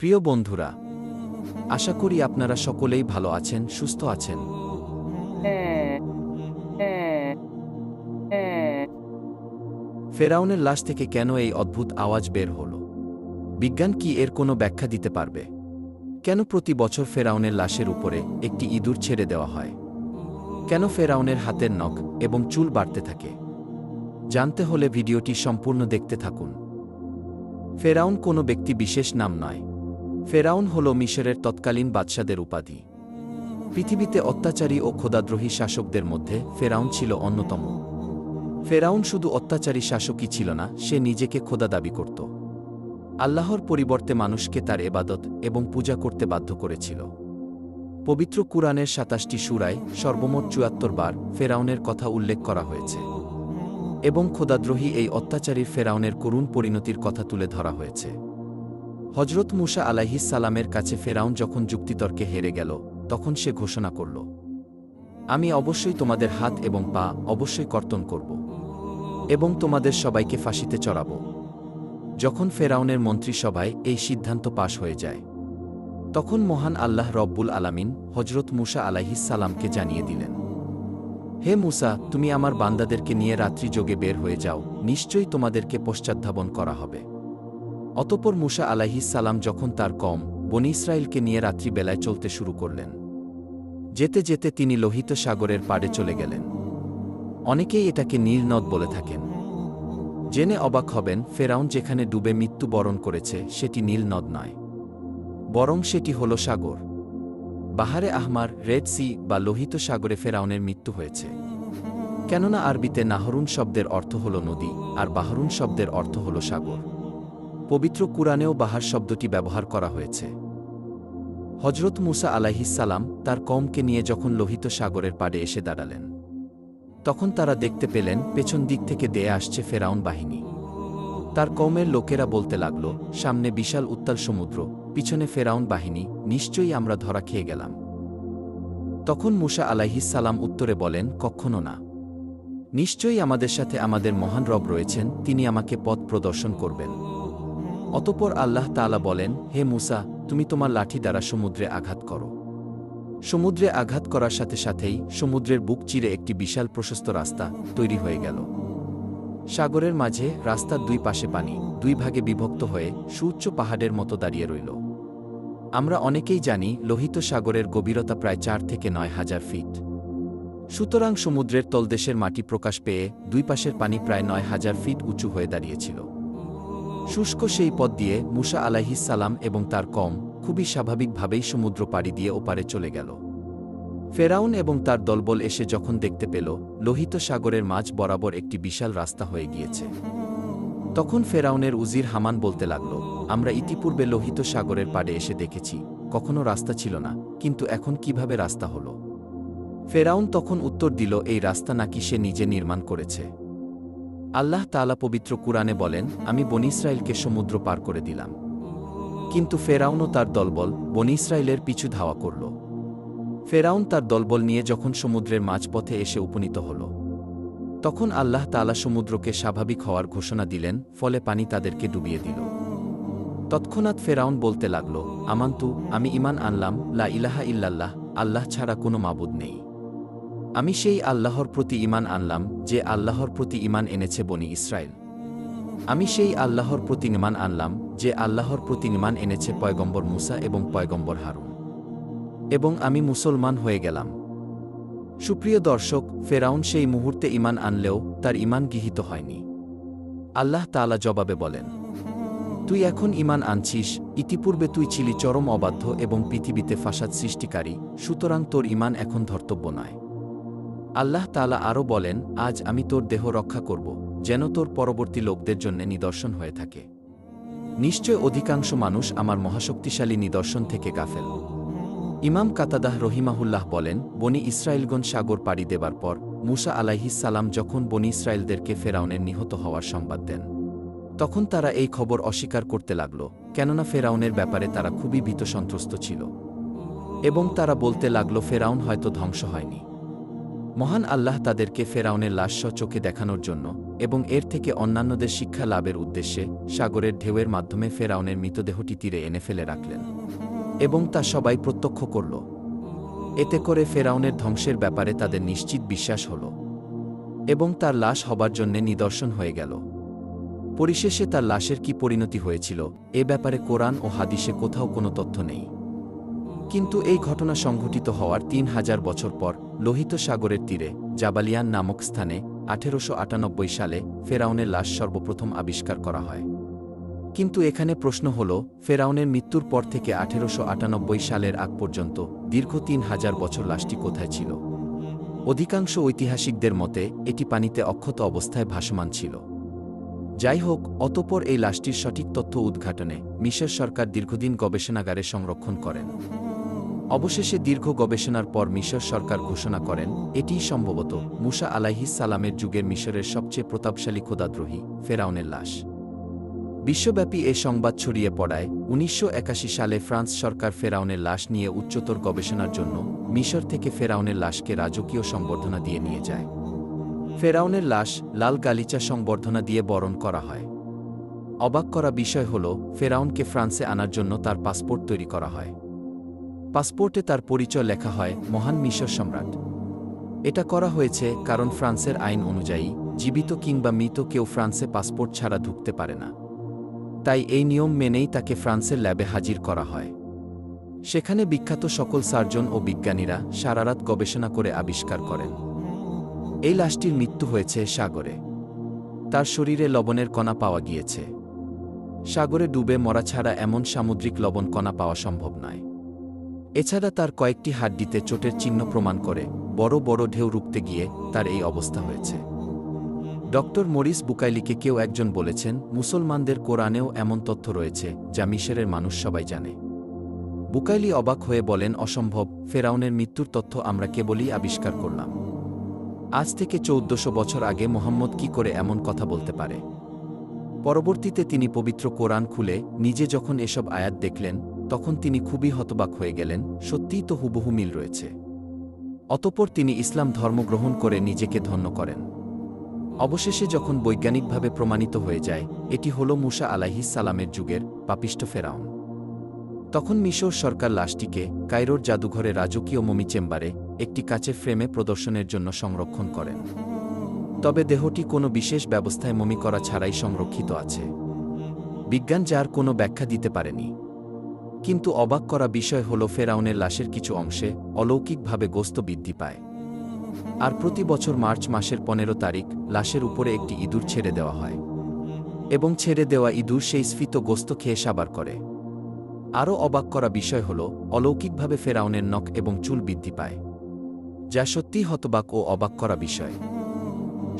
প্রিয় বন্ধুরা, আশা করি আপনারা সকলেই ভালো আছেন, সুস্থ আছেন। ফেরাউনের লাশ থেকে কেন এই অদ্ভুত আওয়াজ বের হল? বিজ্ঞান কি এর কোনো ব্যাখ্যা দিতে পারবে? কেন প্রতি বছর ফেরাউনের লাশের উপরে একটি ইঁদুর ছেড়ে দেওয়া হয়? কেন ফেরাউনের হাতের নখ এবং চুল বাড়তে থাকে? জানতে হলে ভিডিওটি সম্পূর্ণ দেখতে থাকুন। ফেরাউন কোনো ব্যক্তি বিশেষ নাম নয়। ফেরাউন হল মিশরের তৎকালীন বাদশাদের উপাধি। পৃথিবীতে অত্যাচারী ও খোদাদ্রোহী শাসকদের মধ্যে ফেরাউন ছিল অন্যতম। ফেরাউন শুধু অত্যাচারী শাসকই ছিল না, সে নিজেকে খোদা দাবি করত। আল্লাহর পরিবর্তে মানুষকে তার এবাদত এবং পূজা করতে বাধ্য করেছিল। পবিত্র কুরআনের ২৭টি সূরায় সর্বমোট ৭৪ বার ফেরাউনের কথা উল্লেখ করা হয়েছে এবং খোদাদ্রোহী এই অত্যাচারী ফেরাউনের করুণ পরিণতির কথা তুলে ধরা হয়েছে। হজরত মুসা আলাইহিস সালামের কাছে ফেরাউন যখন যুক্তিতর্কে হেরে গেল, তখন সে ঘোষণা করল, আমি অবশ্যই তোমাদের হাত এবং পা অবশ্যই কর্তন করব এবং তোমাদের সবাইকে ফাঁসিতে চড়াব। যখন ফেরাউনের মন্ত্রিসভায় এই সিদ্ধান্ত পাশ হয়ে যায়, তখন মহান আল্লাহ রব্বুল আলামিন হজরত মুসা আলাইহিস সালামকে জানিয়ে দিলেন, হে মুসা, তুমি আমার বান্দাদেরকে নিয়ে রাত্রি যোগে বের হয়ে যাও, নিশ্চয়ই তোমাদেরকে পশ্চাদ্ধাবন করা হবে। অতঃপর মুসা আলাইহিস সালাম যখন তার কওম বনী ইসরাইলকে নিয়ে রাত্রিবেলায় চলতে শুরু করলেন, যেতে যেতে তিনি লোহিত সাগরের পাড়ে চলে গেলেন। অনেকেই এটাকে নীল নদ বলে থাকেন। জেনে অবাক হবেন, ফেরাউন যেখানে ডুবে মৃত্যুবরণ করেছে সেটি নীল নদ নয়, বরং সেটি হল সাগর। বাহারে আহমার, রেড সি বা লোহিত সাগরে ফেরাউনের মৃত্যু হয়েছে। কেননা আরবিতে নাহরুন শব্দের অর্থ হল নদী, আর বাহরুন শব্দের অর্থ হল সাগর। পবিত্র কুরআনেও বাহার শব্দটি ব্যবহার করা হয়েছে। হজরত মুসা আলাইহিস সালাম তার কওমকে নিয়ে যখন লোহিত সাগরের পাড়ে এসে দাঁড়ালেন, তখন তারা দেখতে পেলেন পেছন দিক থেকে দেয়ে আসছে ফেরাউন বাহিনী। তার কওমের লোকেরা বলতে লাগল, সামনে বিশাল উত্তাল সমুদ্র, পিছনে ফেরাউন বাহিনী, নিশ্চয়ই আমরা ধরা খেয়ে গেলাম। তখন মুসা আলাইহিস সালাম উত্তরে বলেন, কখনো না। নিশ্চয়ই আমাদের সাথে আমাদের মহান রব রয়েছেন, তিনি আমাকে পথ প্রদর্শন করবেন। অতঃপর আল্লাহ তাআলা বলেন, হে মুসা, তুমি তোমার লাঠি দ্বারা সমুদ্রে আঘাত করো। সমুদ্রে আঘাত করার সাথে সাথেই সমুদ্রের বুক চিরে একটি বিশাল প্রশস্ত রাস্তা তৈরি হয়ে গেল। সাগরের মাঝে রাস্তার দুই পাশে পানি দুই ভাগে বিভক্ত হয়ে সুউচ্চ পাহাড়ের মতো দাঁড়িয়ে রইল। আমরা অনেকেই জানি লোহিত সাগরের গভীরতা প্রায় ৪ থেকে ৯ হাজার ফিট। সুতরাং সমুদ্রের তলদেশের মাটি প্রকাশ পেয়ে দুই পাশের পানি প্রায় ৯ হাজার ফিট উঁচু হয়ে দাঁড়িয়েছিল। শুষ্ক সেই পথ দিয়ে মুসা আলাইহিস সালাম এবং তার কওম খুবই স্বাভাবিকভাবেই সমুদ্র পাড়ি দিয়ে ওপারে চলে গেল। ফেরাউন এবং তার দলবল এসে যখন দেখতে পেল লোহিত সাগরের মাঝ বরাবর একটি বিশাল রাস্তা হয়ে গিয়েছে, তখন ফেরাউনের উজির হামান বলতে লাগল, আমরা ইতিপূর্বে লোহিত সাগরের পাড়ে এসে দেখেছি, কখনো রাস্তা ছিল না, কিন্তু এখন কিভাবে রাস্তা হল? ফেরাউন তখন উত্তর দিল, এই রাস্তা নাকি সে নিজে নির্মাণ করেছে। আল্লাহ তাআলা পবিত্র কুরআনে বলেন, আমি বনী ইসরাইলকে সমুদ্র পার করে দিলাম, কিন্তু ফেরাউন ও তার দলবল বনী ইসরাইলের পিছু ধাওয়া করল। ফেরাউন তার দলবল নিয়ে যখন সমুদ্রের মাঝপথে এসে উপনীত হল, তখন আল্লাহ তাআলা সমুদ্রকে স্বাভাবিক হওয়ার ঘোষণা দিলেন, ফলে পানি তাদেরকে ডুবিয়ে দিল। তৎক্ষণাৎ ফেরাউন বলতে লাগল, আমান্তু, আমি ঈমান আনলাম, লা ইলাহা ইল্লাল্লাহ, আল্লাহ ছাড়া কোনো মাবুদ নেই। আমি সেই আল্লাহর প্রতি ঈমান আনলাম যে আল্লাহর প্রতি ঈমান এনেছে বনী ইসরাইল। আমি সেই আল্লাহর প্রতি ঈমান আনলাম যে আল্লাহর প্রতি ঈমান এনেছে পয়গম্বর মুসা এবং পয়গম্বর হারুন, এবং আমি মুসলমান হয়ে গেলাম। সুপ্রিয় দর্শক, ফেরাউন সেই মুহূর্তে ঈমান আনলেও তার ঈমান গৃহীত হয়নি। আল্লাহ তাআলা জবাবে বলেন, তুই এখন ঈমান আনছিস, ইতিপূর্বে তুই ছিলি চরম অবাধ্য এবং পৃথিবীতে ফাসাদ সৃষ্টিকারী, সুতরাং তোর ঈমান এখন ধর্তব্য নয়। আল্লাহ তাআলা আরও বলেন, আজ আমি তোর দেহ রক্ষা করব, যেন তোর পরবর্তী লোকদের জন্য নিদর্শন হয়ে থাকে। নিশ্চয় অধিকাংশ মানুষ আমার মহাশক্তিশালী নিদর্শন থেকে গাফেল। ইমাম কাতাদাহ রহিমাহুল্লাহ বলেন, বনী ইসরাইলগণ সাগর পাড়ি দেবার পর মুসা আলাইহিস সালাম যখন বনী ইসরাইলদেরকে ফেরাউনের নিহত হওয়ার সংবাদ দেন, তখন তারা এই খবর অস্বীকার করতে লাগল, কেননা ফেরাউনের ব্যাপারে তারা খুবই ভীতসন্ত্রস্ত ছিল এবং তারা বলতে লাগল, ফেরাউন হয়তো ধ্বংস হয়নি। মহান আল্লাহ তাদেরকে ফেরাউনের লাশ চোখে দেখানোর জন্য এবং এর থেকে অন্যান্যদের শিক্ষা লাভের উদ্দেশ্যে সাগরের ঢেউয়ের মাধ্যমে ফেরাউনের মৃতদেহটি তীরে এনে ফেলে রাখলেন এবং তা সবাই প্রত্যক্ষ করল। এতে করে ফেরাউনের ধ্বংসের ব্যাপারে তাদের নিশ্চিত বিশ্বাস হল এবং তার লাশ হবার জন্যে নিদর্শন হয়ে গেল। পরিশেষে তার লাশের কি পরিণতি হয়েছিল এ ব্যাপারে কোরআন ও হাদিসে কোথাও কোনো তথ্য নেই। কিন্তু এই ঘটনা সংঘটিত হওয়ার ৩,০০০ বছর পর লোহিত সাগরের তীরে জাবালিয়ান নামক স্থানে ১৮৯৮ সালে ফেরাউনের লাশ সর্বপ্রথম আবিষ্কার করা হয়। কিন্তু এখানে প্রশ্ন হল, ফেরাউনের মৃত্যুর পর থেকে ১৮৯৮ সালের আগ পর্যন্ত দীর্ঘ ৩,০০০ বছর লাশটি কোথায় ছিল? অধিকাংশ ঐতিহাসিকদের মতে এটি পানিতে অক্ষত অবস্থায় ভাসমান ছিল। যাই হোক, অতঃপর এই লাশটির সঠিক তথ্য উদ্ঘাটনে মিশর সরকার দীর্ঘদিন গবেষণাগারে সংরক্ষণ করেন। অবশেষে দীর্ঘ গবেষণার পর মিশর সরকার ঘোষণা করেন এটিই সম্ভবত মুসা আলাইহিস সালামের যুগের মিশরের সবচেয়ে প্রতাপশালী খোদাদ্রোহী ফেরাউনের লাশ। বিশ্বব্যাপী এ সংবাদ ছড়িয়ে পড়ায় ১৯৮১ সালে ফ্রান্স সরকার ফেরাউনের লাশ নিয়ে উচ্চতর গবেষণার জন্য মিশর থেকে ফেরাউনের লাশকে রাজকীয় সংবর্ধনা দিয়ে নিয়ে যায়। ফেরাউনের লাশ লাল গালিচা সংবর্ধনা দিয়ে বরণ করা হয়। অবাক করা বিষয় হল, ফেরাউনকে ফ্রান্সে আনার জন্য তার পাসপোর্ট তৈরি করা হয়। পাসপোর্টে তার পরিচয় লেখা হয় মহান মিশর সম্রাট। এটা করা হয়েছে কারণ ফ্রান্সের আইন অনুযায়ী জীবিত কিংবা মৃত কেউ ফ্রান্সে পাসপোর্ট ছাড়া ঢুকতে পারে না। তাই এই নিয়ম মেনেই তাকে ফ্রান্সের ল্যাবে হাজির করা হয়। সেখানে বিখ্যাত সকল সার্জন ও বিজ্ঞানীরা সারারাত গবেষণা করে আবিষ্কার করেন এই লাশটির মৃত্যু হয়েছে সাগরে। তার শরীরে লবণের কণা পাওয়া গিয়েছে। সাগরে ডুবে মরা ছাড়া এমন সামুদ্রিক লবণ কণা পাওয়া সম্ভব নয়। এছাড়া তার কয়েকটি হাড্ডিতে চোটের চিহ্ন প্রমাণ করে বড় বড় ঢেউ রুখতে গিয়ে তার এই অবস্থা হয়েছে। ডক্টর মরিস বুকাইলিকে কেউ একজন বলেছেন, মুসলমানদের কোরআনেও এমন তথ্য রয়েছে যা মিশরের মানুষ সবাই জানে। বুকাইলি অবাক হয়ে বলেন, অসম্ভব, ফেরাউনের মৃত্যুর তথ্য আমরা কেবলই আবিষ্কার করলাম। আজ থেকে ১৪০০ বছর আগে মোহাম্মদ কি করে এমন কথা বলতে পারে? পরবর্তীতে তিনি পবিত্র কোরআন খুলে নিজে যখন এসব আয়াত দেখলেন তখন তিনি খুবই হতবাক হয়ে গেলেন। সত্যিই তো হুবহু মিল রয়েছে। অতঃপর তিনি ইসলাম ধর্ম গ্রহণ করে নিজেকে ধন্য করেন। অবশেষে যখন বৈজ্ঞানিকভাবে প্রমাণিত হয়ে যায় এটি হল মুসা আলাইহিস সালামের যুগের পাপিষ্ঠ ফেরাউন, তখন মিশর সরকার লাশটিকে কায়রোর জাদুঘরে রাজকীয় মমি চেম্বারে একটি কাচের ফ্রেমে প্রদর্শনের জন্য সংরক্ষণ করেন। তবে দেহটি কোনো বিশেষ ব্যবস্থায় মমি করা ছাড়াই সংরক্ষিত আছে। বিজ্ঞান যার কোনো ব্যাখ্যা দিতে পারেনি। কিন্তু অবাক করা বিষয় হল, ফেরাউনের লাশের কিছু অংশে অলৌকিকভাবে গোস্ত বৃদ্ধি পায়। আর প্রতি বছর মার্চ মাসের ১৫ তারিখ লাশের উপরে একটি ইঁদুর ছেড়ে দেওয়া হয় এবং ছেড়ে দেওয়া ইঁদুর সেই স্ফীত গোস্ত খেয়ে সাবার করে। আরও অবাক করা বিষয় হল, অলৌকিকভাবে ফেরাউনের নখ এবং চুল বৃদ্ধি পায়, যা সত্যিই হতবাক ও অবাক করা বিষয়।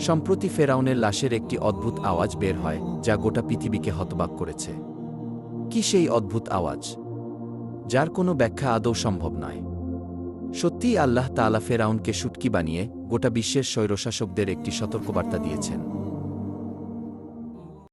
সম্প্রতি ফেরাউনের লাশের একটি অদ্ভুত আওয়াজ বের হয় যা গোটা পৃথিবীকে হতবাক করেছে। কি সেই অদ্ভুত আওয়াজ, যার কোনো ব্যাখ্যা আদৌ সম্ভব নয়? সত্যিই আল্লাহ তাআলা ফেরাউনকে শুটকি বানিয়ে গোটা বিশ্বের স্বৈরশাসকদের একটি সতর্কবার্তা দিয়েছেন।